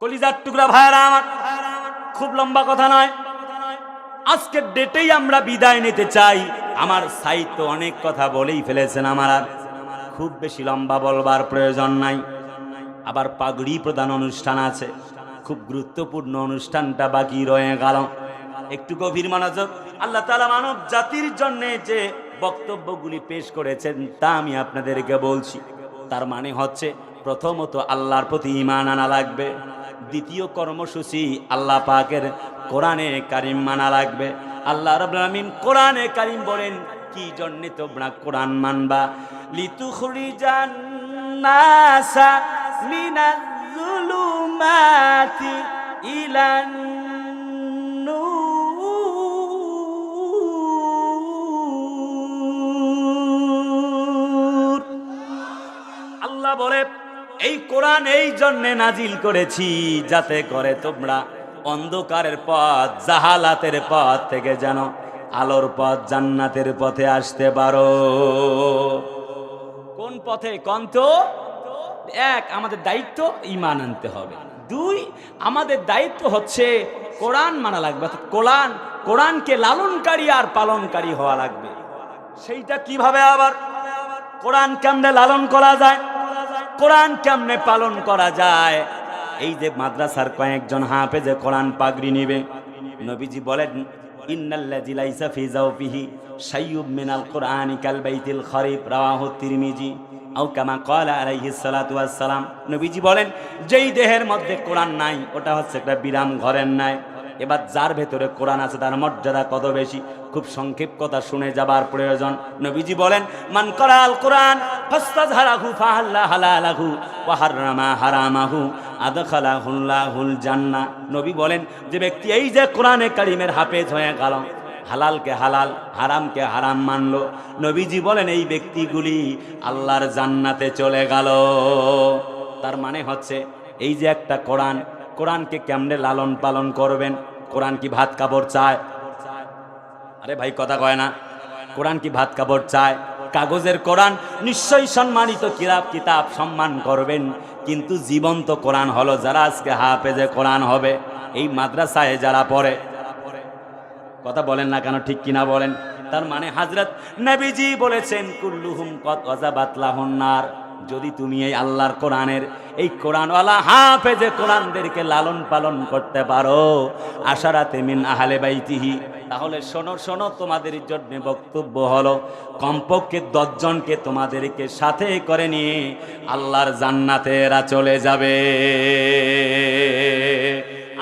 কলিজার টুকরা ভাইরা আমার, খুব লম্বা কথা নয়, আজকের ডেটেই আমরা বিদায় নিতে চাই। আমার সাহিত্য অনেক কথা বলেই ফেলেছেন, আমার আর খুব বেশি লম্বা বলবার প্রয়োজন নাই। আবার পাগড়ি প্রদান অনুষ্ঠান আছে, খুব গুরুত্বপূর্ণ অনুষ্ঠানটা বাকি রয়ে গেল। একটু গভীর মনোযোগ। আল্লাহ তাআলা মানব জাতির জন্য যে বক্তব্যগুলি পেশ করেছেন তা আমি আপনাদেরকে বলছি। তার মানে হচ্ছে, প্রথমত আল্লাহর প্রতি ঈমান আনা লাগবে। দ্বিতীয় কর্মসূচি, আল্লাহ পাকের কোরআনে কারিম মানা লাগবে। আল্লাহ রাব্বুল আলামিন কোরআনে কারিম বলেন, কি জন্য তোমরা কোরআন মানবা? লিতুখরিজান নাসা মিনাজ যুলুমাতি ইলান নূর। আল্লাহ বলে, এই কোরআন এই জন্যে নাজিল করেছি যাতে করে তোমরা অন্ধকারের পথ, জাহালাতের পথ থেকে যেন আলোর পথ, জান্নাতের পথে আসতে পারো। কোন পথে? কন্ত এক, আমাদের দায়িত্ব ঈমান আনতে হবে। দুই, আমাদের দায়িত্ব হচ্ছে কোরআন মানা লাগবে। কোরআনকে লালনকারী আর পালনকারী হওয়া লাগবে। সেইটা কিভাবে? আবার কোরআন কেমনে লালন করা যায়, কোরআন কেমনে পালন করা যায়? এই যে মাদ্রাসার কয়েকজন হাফেজে কোরআন পাগড়ি নিবে, নবীজি বলেন, ইন্নাল্লাযী লাইসা ফি জাওফিহি শাইয়ুম মিনাল কুরআনি কাল বাইতিল খরিব, রাওয়াহু তিরমিজি আও কামা ক্বালা আলাইহিস সালাতু ওয়াস সালাম। নবীজি বলেন, যেই দেহের মধ্যে কোরআন নাই ওটা হচ্ছে একটা বিরাম ঘরের ন্যায়। এবার যার ভেতরে কোরআন আছে তার মর্যাদা কত বেশি। খুব সংক্ষেপ কথা শুনে যাবার প্রয়োজন। নবীজি বলেন, মান ক্বারাআল কুরআন ফাস্তাযহারাহু ফাহাল্লা হালালাহু ওয়া হাররামা হারামাহু আদখালাহুল্লাহুল জান্নাহ। নবী বলেন, যে ব্যক্তি এই যে কোরআনে কারিমের হাফেজ হয়ে গেল, হালালকে হালাল, হারামকে হারাম মানলো, নবীজি বলেন এই ব্যক্তিগুলি আল্লাহর জান্নাতে চলে গেল। তার মানে হচ্ছে, এই যে একটা কোরআনকে কেমনে লালন পালন করবেন? কোরআন কি ভাত কাপড় চায়? আরে ভাই, কথা কয় না। কোরআন কি ভাত কাপড় চায়? কাগজের কোরআন নিশ্চয়ই সম্মানিত কিতাব, সম্মান করবেন, কিন্তু জীবন্ত কোরআন হলো যারা আজকে হাফেজে কোরআন হবে, এই মাদ্রাসায় যারা পড়ে। কথা বলেন না কেন? ঠিক কিনা বলেন? তার মানে হযরত নবীজি বলেছেন, কুল্লুহুম কদ ওয়াজাবাত লাহুন নার। যদি তুমি এই আল্লাহর কোরআনের, এই কোরআনওয়ালা হাফেজে কোরআনদেরকে লালন পালন করতে পারো, আশারাতে মিন আহলে বাইতিহি, তাহলে শোনো, তোমাদের জন্য বক্তব্য হলো, কমপক্ষে 10 জনকে তোমাদেরকে সাথে করে নিয়ে আল্লাহর জান্নাতে এরা চলে যাবে।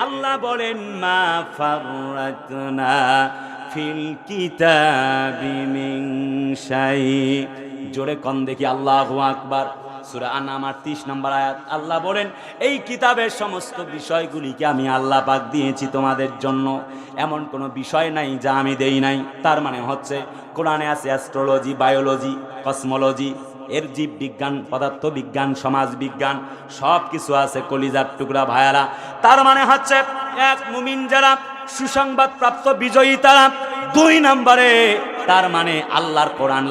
আল্লাহ বলেন, মা ফাররাতনা ফিল কিতাবি মিন শাই। জোরে কোন দেখি, আল্লাহু আকবার। সূরা আনাম ৩৮ নম্বর আয়াত। আল্লাহ বলেন, এই কিতাবের সমস্ত বিষয়গুলিকে আমি আল্লাহ পাক দিয়েছি তোমাদের জন্য, এমন কোনো বিষয় নাই যা আমি দেই নাই। তার মানে হচ্ছে, কোরআনে আছে অ্যাস্ট্রোলজি, বায়োলজি, কসমোলজি, এর জীব বিজ্ঞান, পদার্থ বিজ্ঞান, সমাজ বিজ্ঞান, সব কিছু আছে কলিজার টুকরা ভাইয়ারা। তার মানে হচ্ছে, এক, মুমিন যারা সুসংবাদ প্রাপ্ত বিজয়ী তারা। 2 নম্বরে, তার মানে আল্লাহর কোরআন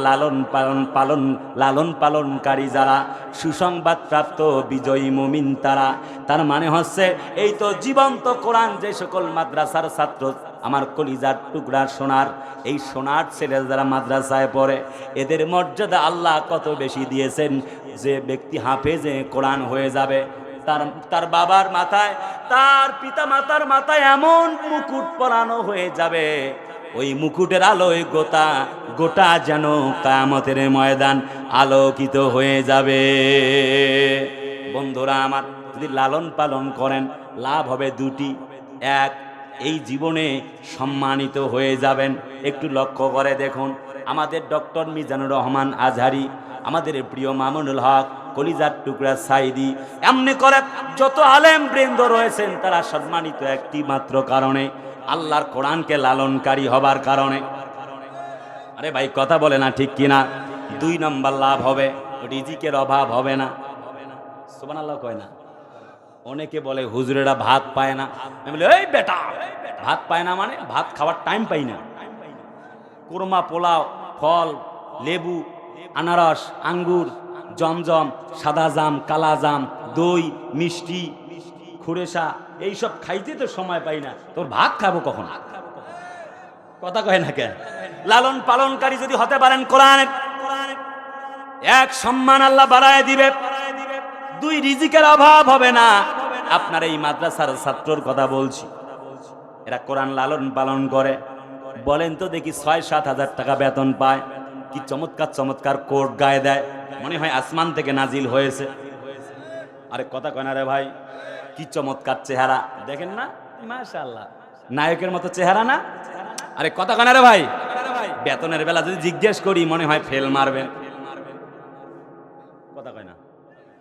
লালন পালনকারী যারা, সুসংবাদ প্রাপ্ত বিজয়ী মুমিন তারা। তার মানে হচ্ছে, এই তো জীবন্ত কোরআন যে সকল মাদ্রাসার ছাত্র, আমার কলিজার টুকরা এই সোনার ছেলে যারা মাদ্রাসায় পড়ে, এদের মর্যাদা আল্লাহ কত বেশি দিয়েছেন। যে ব্যক্তি হাফেজে কোরআন হয়ে যাবে, তার বাবার মাথায়, তার পিতা মাতার মাথায় এমন মুকুট পরানো হয়ে যাবে, ওই মুকুটের আলোয় গোটা যেন কিয়ামতের ময়দান আলোকিত হয়ে যাবে। বন্ধুরা আমার, যদি লালন পালন করেন, লাভ হবে 2টি। এক, এই জীবনে সম্মানিত হয়ে যাবেন। একটু লক্ষ্য করে দেখুন, আমাদের ডক্টর মিজানুর রহমান আজহারি, আমাদের প্রিয় মামুনুল হক, কলিজার টুকরা সাইদি, এমনি করে যত আলেম বৃন্দ রয়েছেন, তারা সম্মানিত একটি মাত্র কারণে, আল্লাহর কোরআনকে লালনকারী হবার কারণে। আরে ভাই, কথা বলে না, ঠিক কিনা? 2 নম্বর লাভ হবে, রিজিকের অভাব হবে না। সুবহানাল্লাহ কয় না? অনেকে বলে, হুজুরেরা ভাত পায় না। আমি বলি, এই বেটা, ভাত পায় না মানে ভাত খাওয়ার টাইম পাই না। কোরমা, পোলাও, ফল, লেবু, আনারস, আঙ্গুর, জমজম, সাদা জাম, কালা জাম, দই, মিষ্টি, খুরেসা এইসব খাইতে তো সময় পাই না, তোর ভাত খাবো কখন? কথা কয় না কেন? লালন পালনকারী যদি হতে পারেন কোরআনের, এক সম্মান আল্লাহ বাড়ায় দিবে, দুই রিজিকের অভাব হবে না। আপনার এই মাদ্রাসার ছাত্রর কথা বলছি, এরা কোরআন লালন পালন করে, বলেন তো দেখি ৬-৭ হাজার টাকা বেতন পায়, কি চমৎকার চমৎকার কোট গায়ে দেয়, মনে হয় আসমান থেকে নাজিল হয়েছে। আরে কথা কয় না রে ভাই, কি চমৎকার চেহারা দেখেন না, মাশাআল্লাহ, নায়কের মতো চেহারা না? আরে কথা কয় না রে ভাই, বেতনের বেলা যদি জিজ্ঞেস করি মনে হয় ফেল মারবেন। কথা কয় না,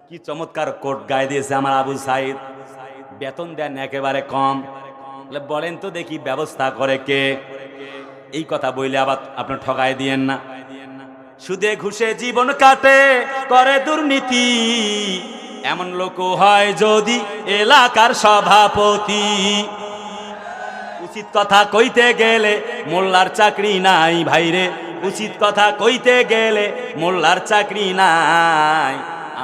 কি চমৎকার কোট গায়ে দিয়েছে আমার আবু সাইদ, বেতন দেন একেবারে কম। বলেন তো দেখি ব্যবস্থা করে কে? এই কথা বইলে আবার আপনার ঠকায় দিয়েন না। সুদে ঘুষে জীবন কাটে, করে দুর্নীতি, এমন লোক হয় যদি এলাকার সভাপতি। উচিত কথা কইতে গেলে মোল্লার চাকরি নাই ভাইরে, উচিত কথা কইতে গেলে মোল্লার চাকরি নাই,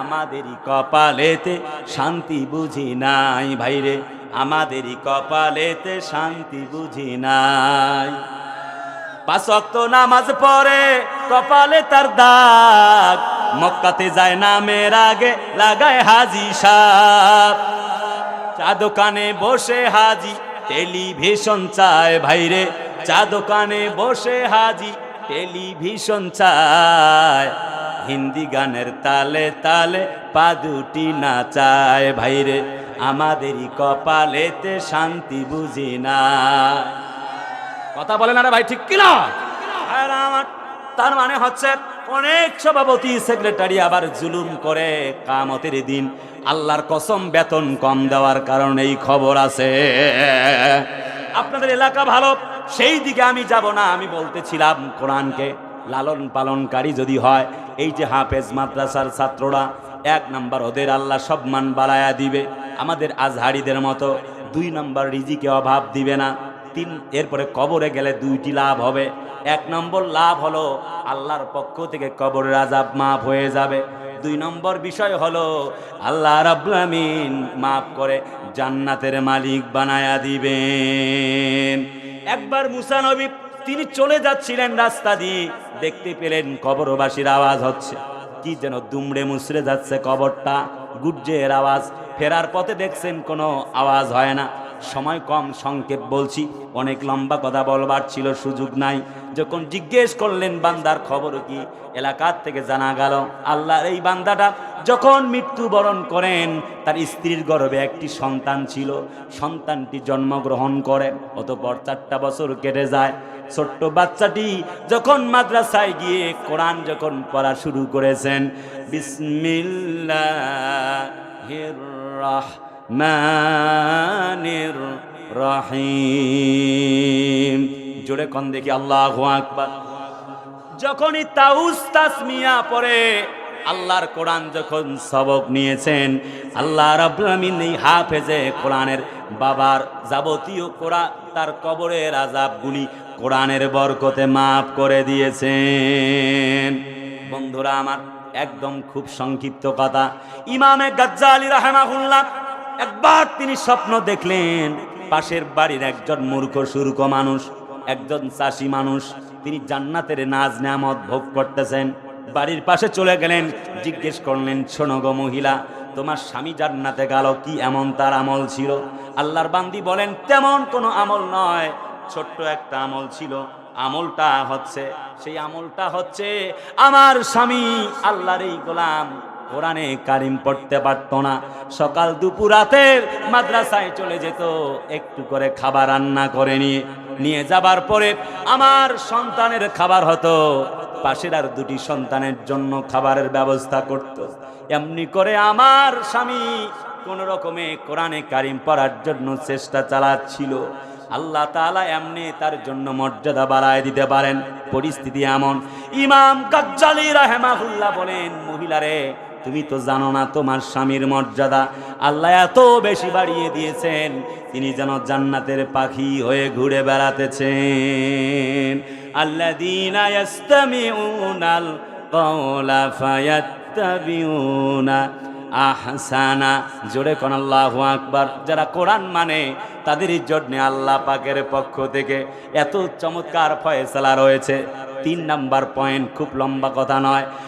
আমাদেরই কপালেতে শান্তি বুঝি নাই ভাইরে, আমাদেরই কপালেতে শান্তি বুঝি নাই। ৫ ওয়াক্ত নামাজ পড়ে কপালে তার দাগ, মক্কাতে যায় নামের আগে লাগায় হাজি সাহেব, চা দোকানে বসে হাজি টেলিভিশন চায় ভাইরে, চা দোকানে বসে হাজি টেলিভিশন চায়, হিন্দি গানের তালে তালে পা দুটি নাচায় ভাইরে, আমাদেরই কপালেতে শান্তি বুঝি না। কথা বলেন আরে ভাই, ঠিক কিনা? তার মানে হচ্ছে অনেক সভাপতি সেক্রেটারি আবার জুলুম করে কিয়ামতের দিন আল্লাহর কসম বেতন কম দেওয়ার কারণে এই খবর আছে। আপনাদের এলাকা ভালো, সেই দিকে আমি যাব না। আমি বলতেছিলাম কোরআনকে লালন পালনকারী যদি হয়, এই যে হাফেজ মাদ্রাসার ছাত্ররা, 1 নাম্বার ওদের আল্লাহ সম্মান বাড়ায়া দিবে আমাদের আজহারিদের মতো, 2 নাম্বার রিজিকে অভাব দিবে না, 3 এরপরে কবরে গেলে 2টি লাভ হবে। 1 নম্বর লাভ হলো আল্লাহর পক্ষ থেকে কবরের আযাব মাফ হয়ে যাবে। 2 নম্বর বিষয় হলো আল্লাহ রাব্বুল আমিন মাফ করে জান্নাতের মালিক বানায়া দিবেন। একবার মুসা নবী তিনি চলে যাচ্ছিলেন রাস্তা দিয়ে, দেখতে পেলেন কবরবাসীর আওয়াজ হচ্ছে, কি যেন দুমড়ে মুচড়ে যাচ্ছে কবরটা, গুজ্জের আওয়াজ। ফেরার পথে দেখছেন কোনো আওয়াজ হয় না। সময় কম, সংক্ষেপ বলছি, অনেক লম্বা কথা বলবার ছিল, সুযোগ নাই। যখন জিজ্ঞেস করলেন বান্দার খবর কি, এলাকার থেকে জানা গেল আল্লাহর এই বান্দাটা যখন মৃত্যুবরণ করেন তার স্ত্রীর গর্ভে একটি সন্তান ছিল, সন্তানটি জন্মগ্রহণ করে, অতঃপর 4টা বছর কেটে যায়। ছোট্ট বাচ্চাটি যখন মাদ্রাসায় গিয়ে কোরআন যখন পড়া শুরু করেছেন, বিসমিল্লাহির রাহমানির রহিম, জোরে কোন দেখি আল্লাহু আকবার। যখনই তাউস তাসমিয়া পড়ে, আল্লাহর কোরআন যখন সবক নিয়েছেন, আল্লাহ রাব্বুল আমিন এই হাফেজে কোরআনের বাবার যাবতীয় কোরআন তার কবরের আযাবগুলি কোরআনের বরকতে মাফ করে দিয়েছেন। বন্ধুরা আমার, একদম খুব সংক্ষিপ্ত কথা, ইমামে গাজ্জালি রাহিমাহুল্লাহ একবার তিনি স্বপ্ন দেখলেন, পাশের বাড়ির একজন মূর্খ সূর্খ মানুষ, একজন চাষি মানুষ, তিনি জান্নাতের নাজ নেয়ামত ভোগ করতেছেন। বাড়ির পাশে চলে গেলেন, জিজ্ঞেস করলেন, শোনো গো মহিলা, তোমার স্বামী জান্নাতে গেল, কি এমন তার আমল ছিল? আল্লাহর বান্দি বলেন, তেমন কোনো আমল নয়, ছোট্ট একটা আমল ছিল। আমলটা হচ্ছে আমার স্বামী আল্লাহর এই গোলাম কোরআনে কারিম পড়তে পারতো না, সকাল দুপুর রাতের মাদ্রাসায় চলে যেত, একটু করে খাবার রান্না করে নিয়ে যাবার পরে আমার সন্তানের খাবার হতো, পাশের আর 2টি সন্তানের জন্য খাবারের ব্যবস্থা করত। এমনি করে আমার স্বামী কোন রকমে কোরআনে কারিম পড়ার জন্য চেষ্টা চালাচ্ছিল। আল্লাহ তাআলা এমনি তার জন্য মর্যাদা বাড়ায় দিতে পারেন। পরিস্থিতি এমন, ইমাম গাজ্জালি রাহিমাহুল্লাহ বলেন, মহিলারে, তুমি তো জানো না তোমার স্বামীর মর্যাদা আল্লাহ এত বেশি বাড়িয়ে দিয়েছেন, তিনি যেন জান্নাতের পাখি হয়ে ঘুরে বেড়াতেছেন। আল্লাযীনা ইয়াসতামিউনাল কাওলা ফায়াত্তাবিউনা আহসানা। জোরে কোন আল্লাহু আকবার। যারা কোরআন মানে তাদের জন্য আল্লাহ পাকের পক্ষ থেকে এত চমৎকার ফয়সালা রয়েছে। 3 নাম্বার পয়েন্ট, খুব লম্বা কথা নয়,